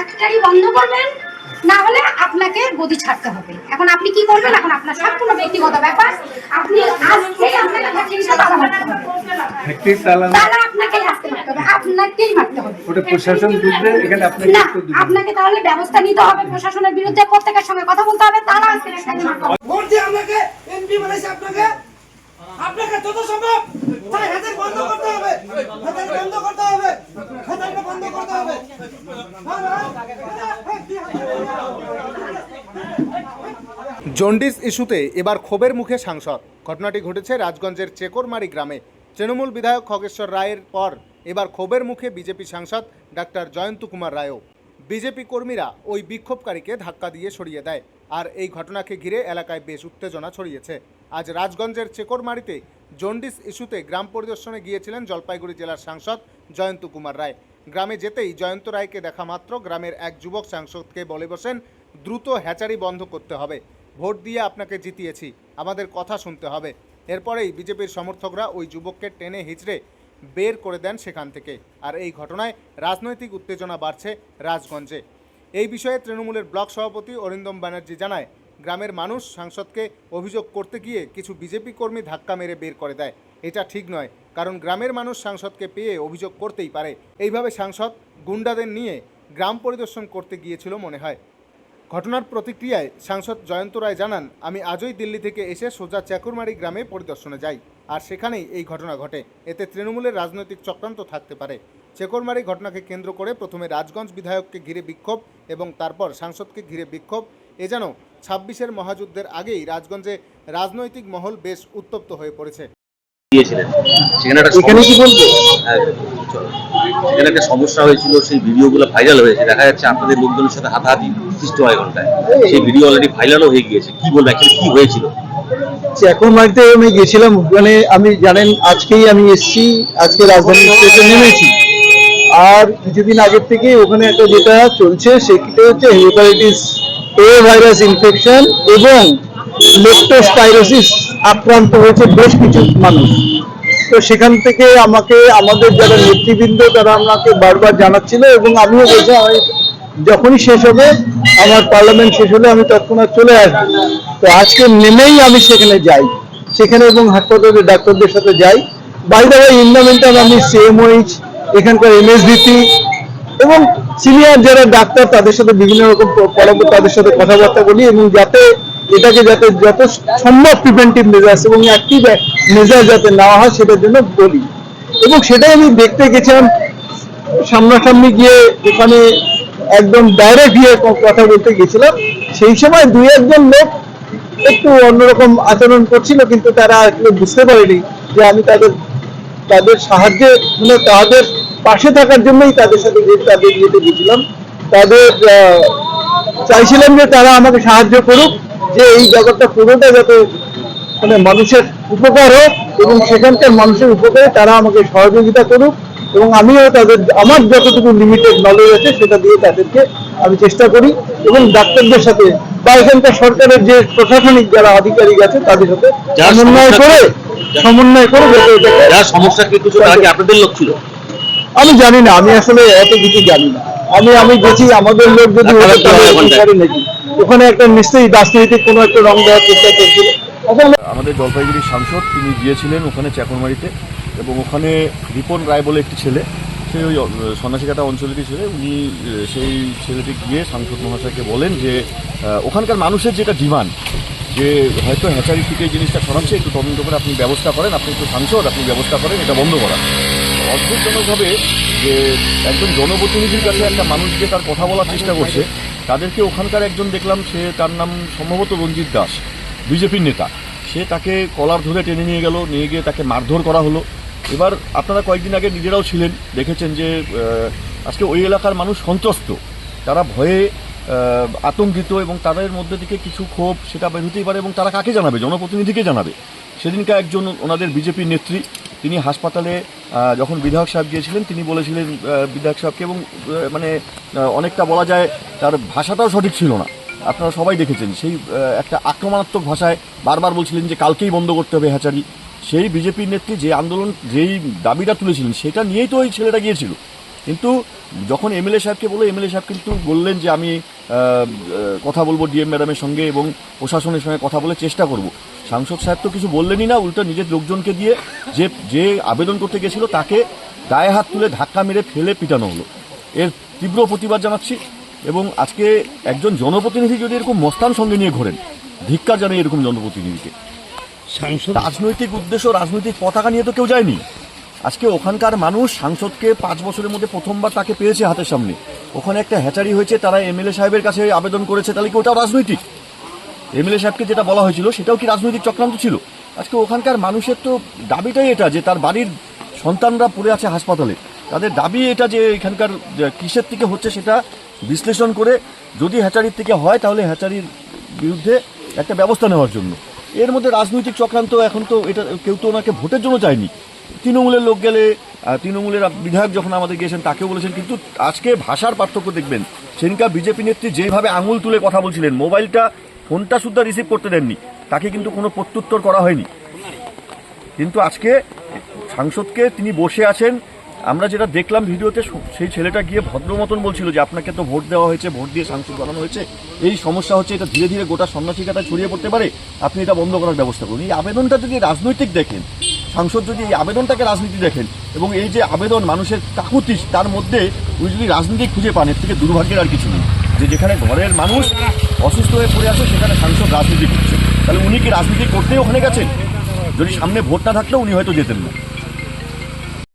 একটাই বন্ধ করবেন, না হলে আপনাকে গদি ছাড়তে হবে। এখন আপনি কি করবেন, এখন আপনার সম্পূর্ণ ব্যক্তিগত ব্যাপার। আপনি আজকেই আপনাকে ফ্যাক্টরিটা তালা মারতে হবে, তালা আপনাকেই আসতে মারতে হবে, আপনাকেই মারতে হবে। ওটা প্রশাসন বুঝবে, এখানে আপনাকে না, আপনাকে তাহলে ব্যবস্থা নিতে হবে, প্রশাসনের বিরুদ্ধে প্রত্যেকের সঙ্গে কথা বলতে হবে, তালা আসতে মারতে হবে। ভোট দিয়ে আমাকে এমপি বানাইছে, আপনাকে যত সম্ভব তাই হাতের বন্ধ করতে হবে, হাতের বন্ধ করতে হবে, হাতেরটা বন্ধ করতে হবে। জন্ডিস ইস্যুতে এবার ক্ষোভের মুখে সাংসদ। ঘটনাটি ঘটেছে রাজগঞ্জের চেকরমারি গ্রামে। তৃণমূল বিধায়ক খগেশ্বর রায়ের পর এবার ক্ষোভের মুখে বিজেপি সাংসদ ডাক্তার জয়ন্ত কুমার রায়ও। বিজেপি কর্মীরা ওই বিক্ষোভকারীকে ধাক্কা দিয়ে সরিয়ে দেয়, আর এই ঘটনাকে ঘিরে এলাকায় বেশ উত্তেজনা ছড়িয়েছে। আজ রাজগঞ্জের চেকরমারিতে জন্ডিস ইস্যুতে গ্রাম পরিদর্শনে গিয়েছিলেন জলপাইগুড়ি জেলার সাংসদ জয়ন্ত কুমার রায়। গ্রামে যেতেই জয়ন্ত রায়কে দেখা মাত্র গ্রামের এক যুবক সাংসদকে বলে বসেন, দ্রুত হ্যাচারি বন্ধ করতে হবে, ভোট দিয়ে আপনাকে জিতিয়েছি, আমাদের কথা শুনতে হবে। এরপরেই বিজেপির সমর্থকরা ওই যুবককে টেনে হিঁচড়ে বের করে দেন সেখান থেকে। আর এই ঘটনায় রাজনৈতিক উত্তেজনা বাড়ছে রাজগঞ্জে। এই বিষয়ে তৃণমূলের ব্লক সভাপতি অরিন্দম ব্যানার্জি জানায়, গ্রামের মানুষ সাংসদকে অভিযোগ করতে গিয়ে কিছু বিজেপি কর্মী ধাক্কা মেরে বের করে দেয়। এটা ঠিক নয়, কারণ গ্রামের মানুষ সাংসদকে পেয়ে অভিযোগ করতেই পারে। এইভাবে সাংসদ গুন্ডাদের নিয়ে গ্রাম পরিদর্শন করতে গিয়েছিল মনে হয়। ঘটনার প্রতিক্রিয়ায় সাংসদ জয়ন্ত রায় জানান, আমি আজই দিল্লি থেকে এসে সোজা চেকরমারি গ্রামে পরিদর্শনে যাই, আর সেখানেই এই ঘটনা ঘটে। এতে তৃণমূলের রাজনৈতিক চক্রান্ত থাকতে পারে। চেকরমারি ঘটনাকে কেন্দ্র করে প্রথমে রাজগঞ্জ বিধায়ককে ঘিরে বিক্ষোভ এবং তারপর সাংসদকে ঘিরে বিক্ষোভ। এ যেন 26-এর মহাযুদ্ধের আগেই রাজগঞ্জে রাজনৈতিক মহল বেশ উত্তপ্ত হয়ে পড়েছে। সেখানে একটা সমস্যা হয়েছিল, সেই ভিডিওগুলো ভাইরাল হয়েছে। দেখা যাচ্ছে আপনাদের লোকজনের সাথে হাতাহাতি 30 ঘন্টায় সেই ভিডিও অলরেডি ভাইরালও হয়ে গিয়েছে। কি বলবো, কি হয়েছিল? চেকরমারিতে আমি গেছিলাম, ওখানে আমি জানেন আজকেই আমি এসেছি, আজকে রাজধানী স্টেশনে নেমেছি। আর কিছুদিন আগের থেকে ওখানে একটা যেটা চলছে সেটা হচ্ছে হেপাটাইটিস এ ভাইরাস ইনফেকশন এবং লেপ্টোস্পাইরোসিস আক্রান্ত হয়েছে বেশ কিছু মানুষ। তো সেখান থেকে আমাকে আমাদের যারা নেতৃবৃন্দ তারা আমাকে বারবার জানাচ্ছিল এবং আমিও বলছি আমি যখনই শেষ হবে, আমার পার্লামেন্ট শেষ হলে আমি তৎক্ষণাৎ চলে আসবো। তো আজকে নেমেই আমি সেখানে যাই, সেখানে এবং হাসপাতালের ডাক্তারদের সাথে যাই। বাইরে ইনভারমেন্টাল আমি সিএমওইচ, এখানকার এমএসডিপি এবং সিনিয়র যারা ডাক্তার তাদের সাথে বিভিন্ন রকম পরামর্শ, তাদের সাথে কথাবার্তা বলি এবং যাতে এটাকে যাতে যত সম্ভব প্রিভেন্টিভ মেজার্স এবং অ্যাক্টিভ মেজার যাতে নেওয়া হয় সেটার জন্য বলি। এবং সেটাই আমি দেখতে গেছিলাম, সামনাসামনি গিয়ে ওখানে একদম ডাইরেক্ট গিয়ে কথা বলতে গেছিলাম। সেই সময় দুই একজন লোক একটু অন্যরকম আচরণ করছিল, কিন্তু তারা বুঝতে পারেনি যে আমি তাদের সাহায্যে মানে তাদের পাশে থাকার জন্যই তাদের সাথে তাদের ইয়েতে গেছিলাম। তাদের চাইছিলাম যে তারা আমাকে সাহায্য করুক, যে এই ব্যাপারটা পুরোটা যাতে মানে মানুষের উপকার হোক এবং সেখানকার মানুষের উপকারে তারা আমাকে সহযোগিতা করুক এবং আমিও তাদের আমার যতটুকু লিমিটেড নলেজ আছে সেটা দিয়ে তাদেরকে আমি চেষ্টা করি এবং ডাক্তারদের সাথে বা এখানকার সরকারের যে প্রশাসনিক যারা আধিকারিক আছে তাদের সাথে সমন্বয় করে যারা সমস্যা কিছু আপনাদের লোক ছিল। আমি জানি না, আমি আসলে এত কিছু জানি না। আমি গেছি আমাদের লোক যদি নাকি ওখানে একটা নিশ্চয়ই রাজনৈতিক কোনো একটা রং দেওয়ার চেষ্টা করছিল। আমাদের জলপাইগুড়ির সাংসদ তিনি গিয়েছিলেন ওখানে চেকরমারিতে, এবং ওখানে রিপন রায় বলে একটি ছেলে, সে ওই সন্ন্যাসীকাটা অঞ্চলেরই ছেলে, উনি সেই ছেলেটি গিয়ে সাংসদ মহাশয়কে বলেন যে ওখানকার মানুষের যেটা ডিমান্ড, যে হয়তো হ্যাচারি থেকে এই জিনিসটা ছড়াচ্ছে, একটু তদন্ত করে আপনি ব্যবস্থা করেন, আপনি একটু সাংসদ, আপনি ব্যবস্থা করেন এটা বন্ধ করা। অদ্ভুতজনকভাবে যে একজন জনপ্রতিনিধির কাছে একটা মানুষ যে তার কথা বলার চেষ্টা করছে, তাদেরকে ওখানকার একজন দেখলাম, সে তার নাম সম্ভবত রঞ্জিত দাস, বিজেপির নেতা, সে তাকে কলার ধরে টেনে নিয়ে গেল, নিয়ে গিয়ে তাকে মারধর করা হলো। এবার আপনারা কয়েকদিন আগে নিজেরাও ছিলেন, দেখেছেন যে আজকে ওই এলাকার মানুষ সন্ত্রস্ত, তারা ভয়ে আতঙ্কিত এবং তাদের মধ্যে থেকে কিছু ক্ষোভ সেটা বের হতেই পারে এবং তারা কাকে জানাবে, জনপ্রতিনিধিকে জানাবে। সেদিনকে একজন ওনাদের বিজেপির নেত্রী, তিনি হাসপাতালে যখন বিধায়ক সাহেব গিয়েছিলেন তিনি বলেছিলেন বিধায়ক সাহেবকে, এবং মানে অনেকটা বলা যায় তার ভাষাটাও সঠিক ছিল না, আপনারা সবাই দেখেছেন। সেই একটা আক্রমণাত্মক ভাষায় বারবার বলছিলেন যে কালকেই বন্ধ করতে হবে হ্যাচারি। সেই বিজেপির নেত্রী যে আন্দোলন, যেই দাবিটা তুলেছিলেন সেটা নিয়েই তো ওই ছেলেটা গিয়েছিল। কিন্তু যখন এমএলএ সাহেবকে বলে এমএলএ সাহেব কিন্তু বললেন যে আমি কথা বলবো ডিএম ম্যাডামের সঙ্গে এবং প্রশাসনের সঙ্গে কথা বলে চেষ্টা করব। সাংসদ সাহেব তো কিছু বললেনই না, উল্টো নিজের লোকজনকে দিয়ে যে আবেদন করতে গেছিল তাকে গায়ে হাত তুলে ধাক্কা মেরে ফেলে পিটানো হলো। এর তীব্র প্রতিবাদ জানাচ্ছি এবং আজকে একজন জনপ্রতিনিধি যদি এরকম মস্তান সঙ্গে নিয়ে ঘোরেন, ধিক্কার জানাই এরকম জনপ্রতিনিধিকে। রাজনৈতিক উদ্দেশ্য, রাজনৈতিক পতাকা নিয়ে তো কেউ যায়নি। আজকে ওখানকার মানুষ সাংসদকে 5 বছরের মধ্যে প্রথমবার তাকে পেয়েছে হাতের সামনে। ওখানে একটা হ্যাচারি হয়েছে, তারা এমএলএ সাহেবের কাছে আবেদন করেছে, তাহলে কি ওটাও রাজনৈতিক? এমএলএ সাহেবকে যেটা বলা হয়েছিল সেটাও কি রাজনৈতিক চক্রান্ত ছিল? আজকে ওখানকার মানুষের তো দাবিটাই এটা যে তার বাড়ির সন্তানরা পড়ে আছে হাসপাতালে, তাদের দাবি এটা যে এখানকার কিসের থেকে হচ্ছে সেটা বিশ্লেষণ করে যদি হ্যাচারির থেকে হয় তাহলে হ্যাচারির বিরুদ্ধে একটা ব্যবস্থা নেওয়ার জন্য। এর মধ্যে রাজনৈতিক চক্রান্ত এখন তো এটা কেউ তো ওনাকে ভোটের জন্য চায়নি। তৃণমূলের লোক গেলে, তৃণমূলের বিধায়ক যখন আমাদের গিয়েছেন তাকেও বলেছেন, কিন্তু আজকে ভাষার পার্থক্য দেখবেন। সেদিনকার বিজেপি নেত্রী যেভাবে আঙুল তুলে কথা বলছিলেন, ফোনটা শুদ্ধ রিসিভ করতে দেননি, তাকে কিন্তু কোনো প্রত্যুত্তর করা হয়নি। কিন্তু আজকে সাংসদকে তিনি বসে আছেন, আমরা যেটা দেখলাম ভিডিওতে, সেই ছেলেটা গিয়ে ভদ্র মতন বলছিল যে আপনাকে তো ভোট দেওয়া হয়েছে, ভোট দিয়ে সাংসদ বানানো হয়েছে, এই সমস্যা হচ্ছে, এটা ধীরে ধীরে গোটা সন্ন্যাসিকাটা ছড়িয়ে পড়তে পারে, আপনি এটা বন্ধ করার ব্যবস্থা করুন। এই আবেদনটা যদি রাজনৈতিক দেখেন, সাংসদ যদি এই আবেদনটাকে রাজনীতি দেখেন এবং এই যে আবেদন মানুষের কাকুতি, তার মধ্যে উনি যদি রাজনীতি খুঁজে পান, এর থেকে দুর্ভাগ্যের আর কিছু নেই। যে যেখানে ঘরের মানুষ অসুস্থ হয়ে পড়ে আছে সেখানে সাংসদ রাজনীতি করছে, তাহলে উনি কি রাজনীতি করতেই ওখানে গেছেন? যদি সামনে ভোট না থাকলেও উনি হয়তো যেতেন না।